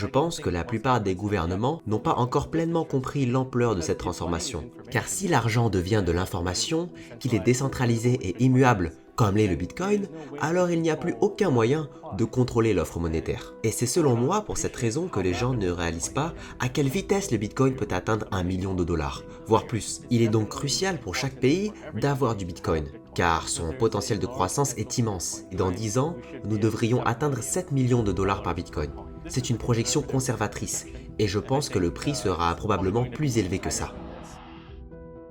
Je pense que la plupart des gouvernements n'ont pas encore pleinement compris l'ampleur de cette transformation. Car si l'argent devient de l'information, qu'il est décentralisé et immuable, comme l'est le Bitcoin, alors il n'y a plus aucun moyen de contrôler l'offre monétaire. Et c'est selon moi pour cette raison que les gens ne réalisent pas à quelle vitesse le Bitcoin peut atteindre 1 million de dollars, voire plus. Il est donc crucial pour chaque pays d'avoir du Bitcoin, car son potentiel de croissance est immense. Et dans 10 ans, nous devrions atteindre 7 millions de dollars par Bitcoin. C'est une projection conservatrice, et je pense que le prix sera probablement plus élevé que ça.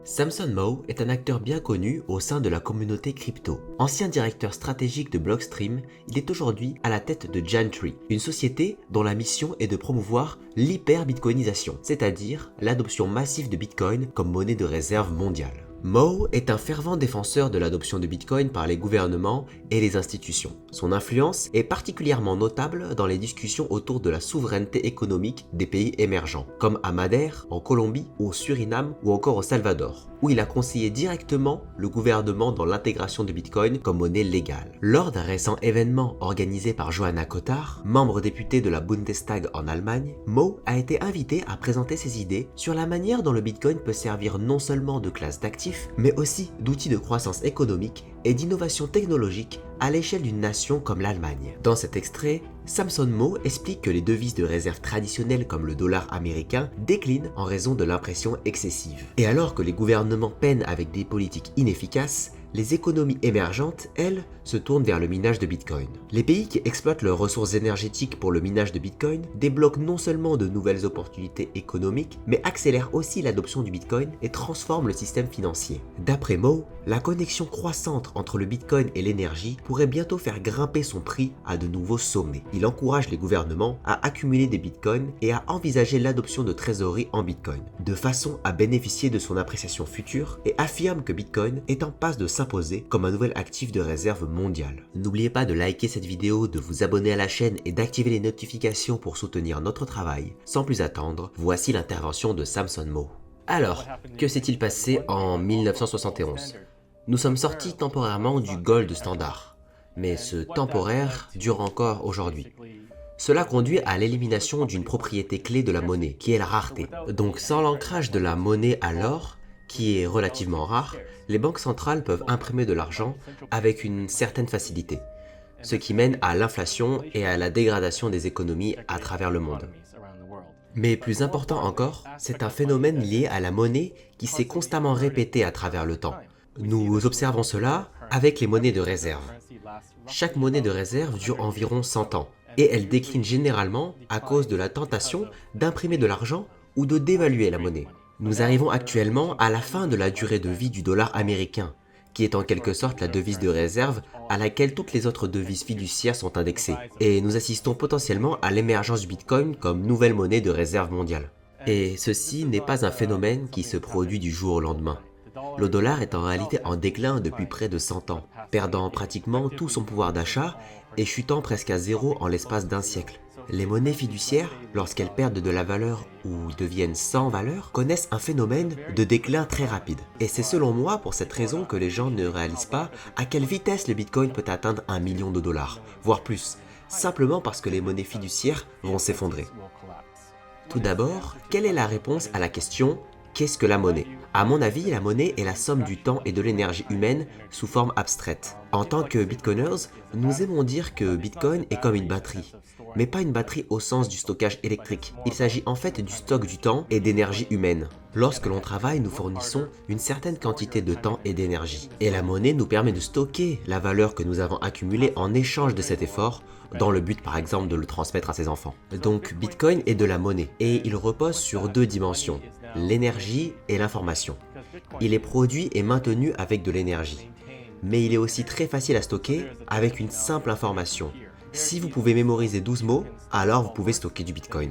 Samson Mow est un acteur bien connu au sein de la communauté crypto. Ancien directeur stratégique de Blockstream, il est aujourd'hui à la tête de Gentry, une société dont la mission est de promouvoir l'hyper-bitcoinisation, c'est-à-dire l'adoption massive de Bitcoin comme monnaie de réserve mondiale. Mow est un fervent défenseur de l'adoption de Bitcoin par les gouvernements et les institutions. Son influence est particulièrement notable dans les discussions autour de la souveraineté économique des pays émergents, comme à Madère, en Colombie, au Suriname ou encore au Salvador, où il a conseillé directement le gouvernement dans l'intégration de Bitcoin comme monnaie légale. Lors d'un récent événement organisé par Johanna Kotar, membre députée de la Bundestag en Allemagne, Mow a été invité à présenter ses idées sur la manière dont le Bitcoin peut servir non seulement de classe d'actifs, mais aussi d'outils de croissance économique et d'innovation technologique à l'échelle d'une nation comme l'Allemagne. Dans cet extrait, Samson Mow explique que les devises de réserve traditionnelles comme le dollar américain déclinent en raison de l'impression excessive. Et alors que les gouvernements peinent avec des politiques inefficaces, les économies émergentes, elles, se tournent vers le minage de Bitcoin. Les pays qui exploitent leurs ressources énergétiques pour le minage de Bitcoin débloquent non seulement de nouvelles opportunités économiques, mais accélèrent aussi l'adoption du Bitcoin et transforment le système financier. D'après Mow, la connexion croissante entre le Bitcoin et l'énergie pourrait bientôt faire grimper son prix à de nouveaux sommets. Il encourage les gouvernements à accumuler des Bitcoins et à envisager l'adoption de trésorerie en Bitcoin, de façon à bénéficier de son appréciation future, et affirme que Bitcoin est en passe de s'imposer comme un nouvel actif de réserve mondiale. N'oubliez pas de liker cette vidéo, de vous abonner à la chaîne et d'activer les notifications pour soutenir notre travail. Sans plus attendre, voici l'intervention de Samson Mow. Alors, que s'est-il passé en 1971 ? Nous sommes sortis temporairement du gold standard, mais ce temporaire dure encore aujourd'hui. Cela conduit à l'élimination d'une propriété clé de la monnaie, qui est la rareté. Donc sans l'ancrage de la monnaie à l'or, qui est relativement rare, les banques centrales peuvent imprimer de l'argent avec une certaine facilité, ce qui mène à l'inflation et à la dégradation des économies à travers le monde. Mais plus important encore, c'est un phénomène lié à la monnaie qui s'est constamment répété à travers le temps. Nous observons cela avec les monnaies de réserve. Chaque monnaie de réserve dure environ 100 ans, et elle décline généralement à cause de la tentation d'imprimer de l'argent ou de dévaluer la monnaie. Nous arrivons actuellement à la fin de la durée de vie du dollar américain, qui est en quelque sorte la devise de réserve à laquelle toutes les autres devises fiduciaires sont indexées. Et nous assistons potentiellement à l'émergence du Bitcoin comme nouvelle monnaie de réserve mondiale. Et ceci n'est pas un phénomène qui se produit du jour au lendemain. Le dollar est en réalité en déclin depuis près de 100 ans, perdant pratiquement tout son pouvoir d'achat et chutant presque à zéro en l'espace d'un siècle. Les monnaies fiduciaires, lorsqu'elles perdent de la valeur ou deviennent sans valeur, connaissent un phénomène de déclin très rapide. Et c'est selon moi pour cette raison que les gens ne réalisent pas à quelle vitesse le Bitcoin peut atteindre 1 million de dollars, voire plus, simplement parce que les monnaies fiduciaires vont s'effondrer. Tout d'abord, quelle est la réponse à la question « Qu'est-ce que la monnaie ?» À mon avis, la monnaie est la somme du temps et de l'énergie humaine sous forme abstraite. En tant que Bitcoiners, nous aimons dire que Bitcoin est comme une batterie, mais pas une batterie au sens du stockage électrique. Il s'agit en fait du stock du temps et d'énergie humaine. Lorsque l'on travaille, nous fournissons une certaine quantité de temps et d'énergie. Et la monnaie nous permet de stocker la valeur que nous avons accumulée en échange de cet effort, dans le but par exemple de le transmettre à ses enfants. Donc Bitcoin est de la monnaie, et il repose sur deux dimensions, l'énergie et l'information. Il est produit et maintenu avec de l'énergie, mais il est aussi très facile à stocker avec une simple information. Si vous pouvez mémoriser 12 mots, alors vous pouvez stocker du Bitcoin.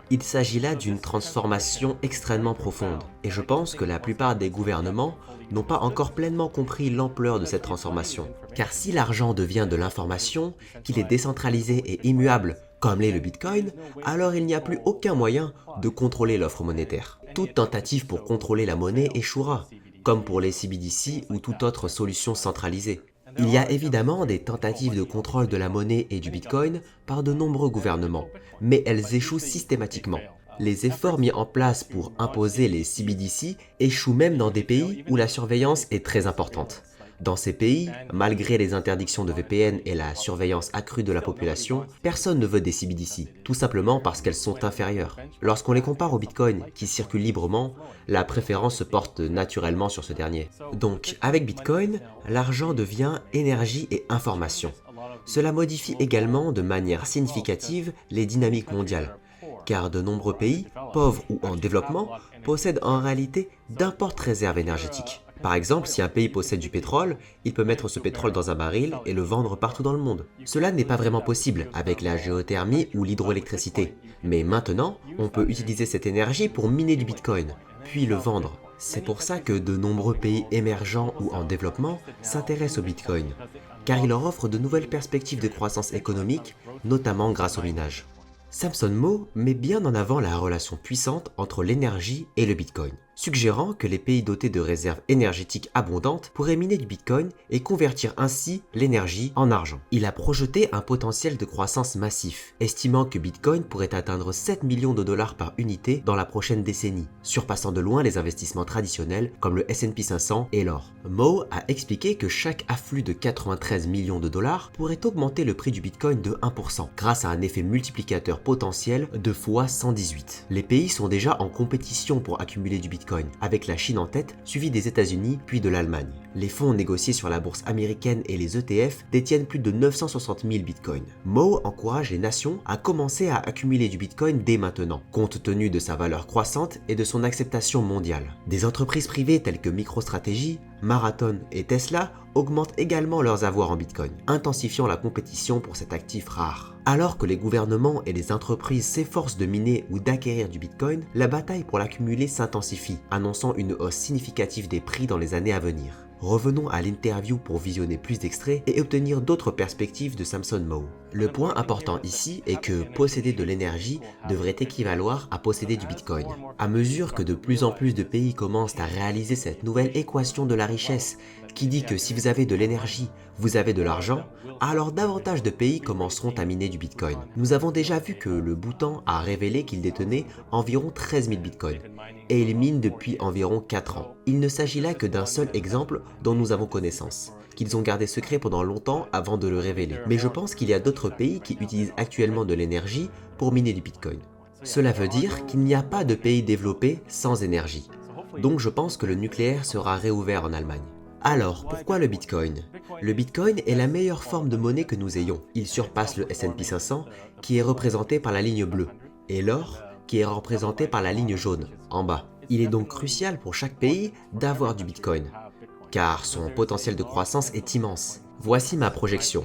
Il s'agit là d'une transformation extrêmement profonde, et je pense que la plupart des gouvernements n'ont pas encore pleinement compris l'ampleur de cette transformation. Car si l'argent devient de l'information, qu'il est décentralisé et immuable, comme l'est le Bitcoin, alors il n'y a plus aucun moyen de contrôler l'offre monétaire. Toute tentative pour contrôler la monnaie échouera, comme pour les CBDC ou toute autre solution centralisée. Il y a évidemment des tentatives de contrôle de la monnaie et du Bitcoin par de nombreux gouvernements, mais elles échouent systématiquement. Les efforts mis en place pour imposer les CBDC échouent même dans des pays où la surveillance est très importante. Dans ces pays, malgré les interdictions de VPN et la surveillance accrue de la population, personne ne veut des CBDC, tout simplement parce qu'elles sont inférieures. Lorsqu'on les compare au Bitcoin, qui circule librement, la préférence se porte naturellement sur ce dernier. Donc, avec Bitcoin, l'argent devient énergie et information. Cela modifie également de manière significative les dynamiques mondiales, car de nombreux pays, pauvres ou en développement, possèdent en réalité d'importantes réserves énergétiques. Par exemple, si un pays possède du pétrole, il peut mettre ce pétrole dans un baril et le vendre partout dans le monde. Cela n'est pas vraiment possible avec la géothermie ou l'hydroélectricité. Mais maintenant, on peut utiliser cette énergie pour miner du Bitcoin, puis le vendre. C'est pour ça que de nombreux pays émergents ou en développement s'intéressent au Bitcoin, car il leur offre de nouvelles perspectives de croissance économique, notamment grâce au minage. Samson Mow met bien en avant la relation puissante entre l'énergie et le Bitcoin, suggérant que les pays dotés de réserves énergétiques abondantes pourraient miner du Bitcoin et convertir ainsi l'énergie en argent. Il a projeté un potentiel de croissance massif, estimant que Bitcoin pourrait atteindre 7 millions de dollars par unité dans la prochaine décennie, surpassant de loin les investissements traditionnels comme le S&P 500 et l'or. Mow a expliqué que chaque afflux de 93 millions de dollars pourrait augmenter le prix du Bitcoin de 1%, grâce à un effet multiplicateur potentiel de fois 118. Les pays sont déjà en compétition pour accumuler du Bitcoin, avec la Chine en tête, suivie des États-Unis puis de l'Allemagne. Les fonds négociés sur la bourse américaine et les ETF détiennent plus de 960 000 Bitcoins. Mow encourage les nations à commencer à accumuler du Bitcoin dès maintenant, compte tenu de sa valeur croissante et de son acceptation mondiale. Des entreprises privées telles que MicroStrategy, Marathon et Tesla augmentent également leurs avoirs en Bitcoin, intensifiant la compétition pour cet actif rare. Alors que les gouvernements et les entreprises s'efforcent de miner ou d'acquérir du Bitcoin, la bataille pour l'accumuler s'intensifie, annonçant une hausse significative des prix dans les années à venir. Revenons à l'interview pour visionner plus d'extraits et obtenir d'autres perspectives de Samson Mow. Le point important ici est que posséder de l'énergie devrait équivaloir à posséder du Bitcoin. À mesure que de plus en plus de pays commencent à réaliser cette nouvelle équation de la richesse, qui dit que si vous avez de l'énergie, vous avez de l'argent, alors davantage de pays commenceront à miner du Bitcoin. Nous avons déjà vu que le Bhoutan a révélé qu'il détenait environ 13 000 Bitcoins, et il mine depuis environ 4 ans. Il ne s'agit là que d'un seul exemple dont nous avons connaissance, qu'ils ont gardé secret pendant longtemps avant de le révéler. Mais je pense qu'il y a d'autres pays qui utilisent actuellement de l'énergie pour miner du Bitcoin. Cela veut dire qu'il n'y a pas de pays développé sans énergie. Donc je pense que le nucléaire sera réouvert en Allemagne. Alors, pourquoi le Bitcoin? Le Bitcoin est la meilleure forme de monnaie que nous ayons. Il surpasse le S&P 500 qui est représenté par la ligne bleue et l'or qui est représenté par la ligne jaune en bas. Il est donc crucial pour chaque pays d'avoir du Bitcoin, car son potentiel de croissance est immense. Voici ma projection.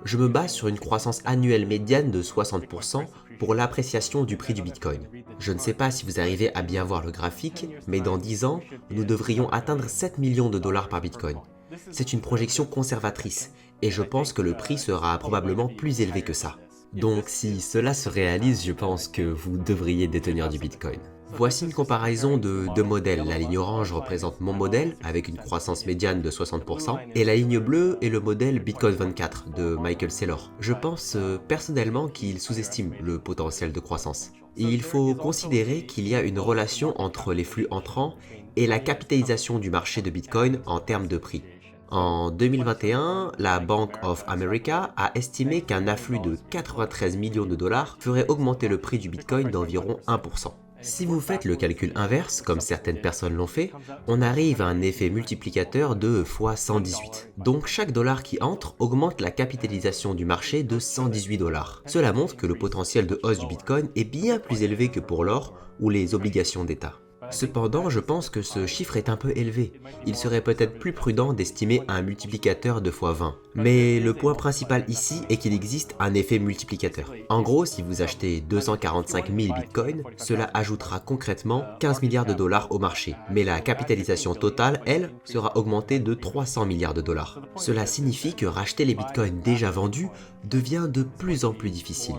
Je me base sur une croissance annuelle médiane de 60% pour l'appréciation du prix du Bitcoin. Je ne sais pas si vous arrivez à bien voir le graphique, mais dans 10 ans, nous devrions atteindre 7 millions de dollars par Bitcoin. C'est une projection conservatrice, et je pense que le prix sera probablement plus élevé que ça. Donc si cela se réalise, je pense que vous devriez détenir du Bitcoin. Voici une comparaison de deux modèles. La ligne orange représente mon modèle avec une croissance médiane de 60% et la ligne bleue est le modèle Bitcoin 24 de Michael Saylor. Je pense personnellement qu'il sous-estime le potentiel de croissance. Et il faut considérer qu'il y a une relation entre les flux entrants et la capitalisation du marché de Bitcoin en termes de prix. En 2021, la Bank of America a estimé qu'un afflux de 93 millions de dollars ferait augmenter le prix du Bitcoin d'environ 1%. Si vous faites le calcul inverse, comme certaines personnes l'ont fait, on arrive à un effet multiplicateur de fois 118. Donc chaque dollar qui entre augmente la capitalisation du marché de 118 dollars. Cela montre que le potentiel de hausse du Bitcoin est bien plus élevé que pour l'or ou les obligations d'État. Cependant, je pense que ce chiffre est un peu élevé. Il serait peut-être plus prudent d'estimer un multiplicateur de fois 20. Mais le point principal ici est qu'il existe un effet multiplicateur. En gros, si vous achetez 245 000 bitcoins, cela ajoutera concrètement 15 milliards de dollars au marché. Mais la capitalisation totale, elle, sera augmentée de 300 milliards de dollars. Cela signifie que racheter les bitcoins déjà vendus devient de plus en plus difficile.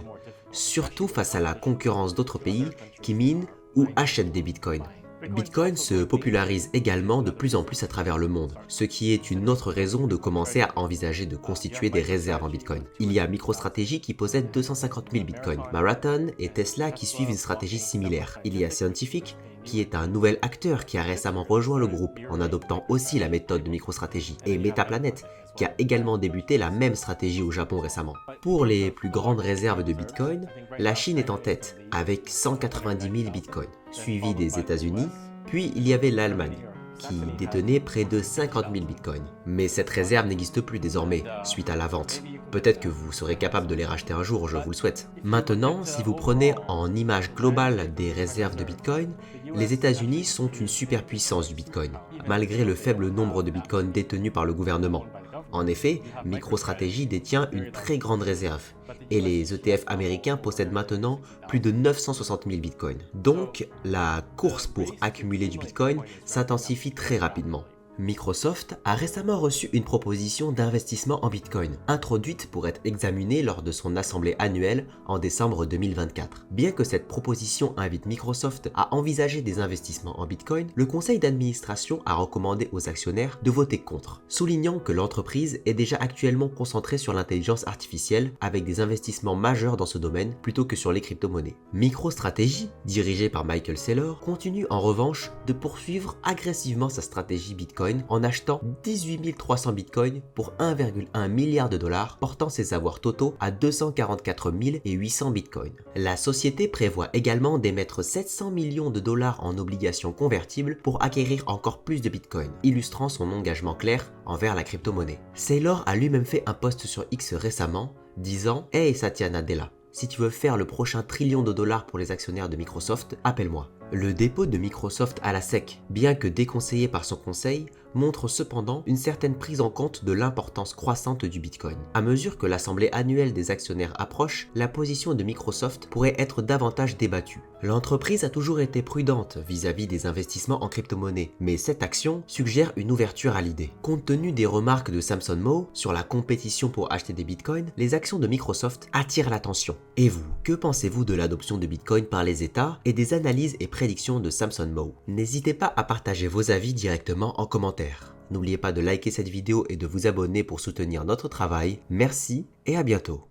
Surtout face à la concurrence d'autres pays qui minent ou achètent des bitcoins. Bitcoin se popularise également de plus en plus à travers le monde, ce qui est une autre raison de commencer à envisager de constituer des réserves en Bitcoin. Il y a MicroStrategy qui possède 250 000 Bitcoins, Marathon et Tesla qui suivent une stratégie similaire. Il y a Scientific qui est un nouvel acteur qui a récemment rejoint le groupe en adoptant aussi la méthode de MicroStrategy, et Metaplanet qui a également débuté la même stratégie au Japon récemment. Pour les plus grandes réserves de Bitcoin, la Chine est en tête avec 190 000 Bitcoins, suivi des États-Unis, puis il y avait l'Allemagne qui détenait près de 50 000 Bitcoins. Mais cette réserve n'existe plus désormais suite à la vente. Peut-être que vous serez capable de les racheter un jour, je vous le souhaite. Maintenant, si vous prenez en image globale des réserves de Bitcoin, les États-Unis sont une superpuissance du Bitcoin, malgré le faible nombre de Bitcoins détenus par le gouvernement. En effet, MicroStrategy détient une très grande réserve et les ETF américains possèdent maintenant plus de 960 000 bitcoins. Donc, la course pour accumuler du bitcoin s'intensifie très rapidement. Microsoft a récemment reçu une proposition d'investissement en Bitcoin, introduite pour être examinée lors de son assemblée annuelle en décembre 2024. Bien que cette proposition invite Microsoft à envisager des investissements en Bitcoin, le conseil d'administration a recommandé aux actionnaires de voter contre, soulignant que l'entreprise est déjà actuellement concentrée sur l'intelligence artificielle avec des investissements majeurs dans ce domaine plutôt que sur les crypto-monnaies. MicroStrategy, dirigée par Michael Saylor, continue en revanche de poursuivre agressivement sa stratégie Bitcoin en achetant 18 300 bitcoins pour 1,1 milliard de dollars, portant ses avoirs totaux à 244 800 bitcoins. La société prévoit également d'émettre 700 millions de dollars en obligations convertibles pour acquérir encore plus de bitcoins, illustrant son engagement clair envers la crypto-monnaie. Saylor a lui-même fait un post sur X récemment disant « Hey Satya Nadella, si tu veux faire le prochain trillion de dollars pour les actionnaires de Microsoft, appelle-moi ». Le dépôt de Microsoft à la SEC, bien que déconseillé par son conseil, montre cependant une certaine prise en compte de l'importance croissante du Bitcoin. À mesure que l'assemblée annuelle des actionnaires approche, la position de Microsoft pourrait être davantage débattue. L'entreprise a toujours été prudente vis-à-vis des investissements en crypto-monnaie, mais cette action suggère une ouverture à l'idée. Compte tenu des remarques de Samson Mow sur la compétition pour acheter des Bitcoins, les actions de Microsoft attirent l'attention. Et vous, que pensez-vous de l'adoption de Bitcoin par les États et des analyses et prédictions de Samson Mow? N'hésitez pas à partager vos avis directement en commentaire. N'oubliez pas de liker cette vidéo et de vous abonner pour soutenir notre travail. Merci et à bientôt.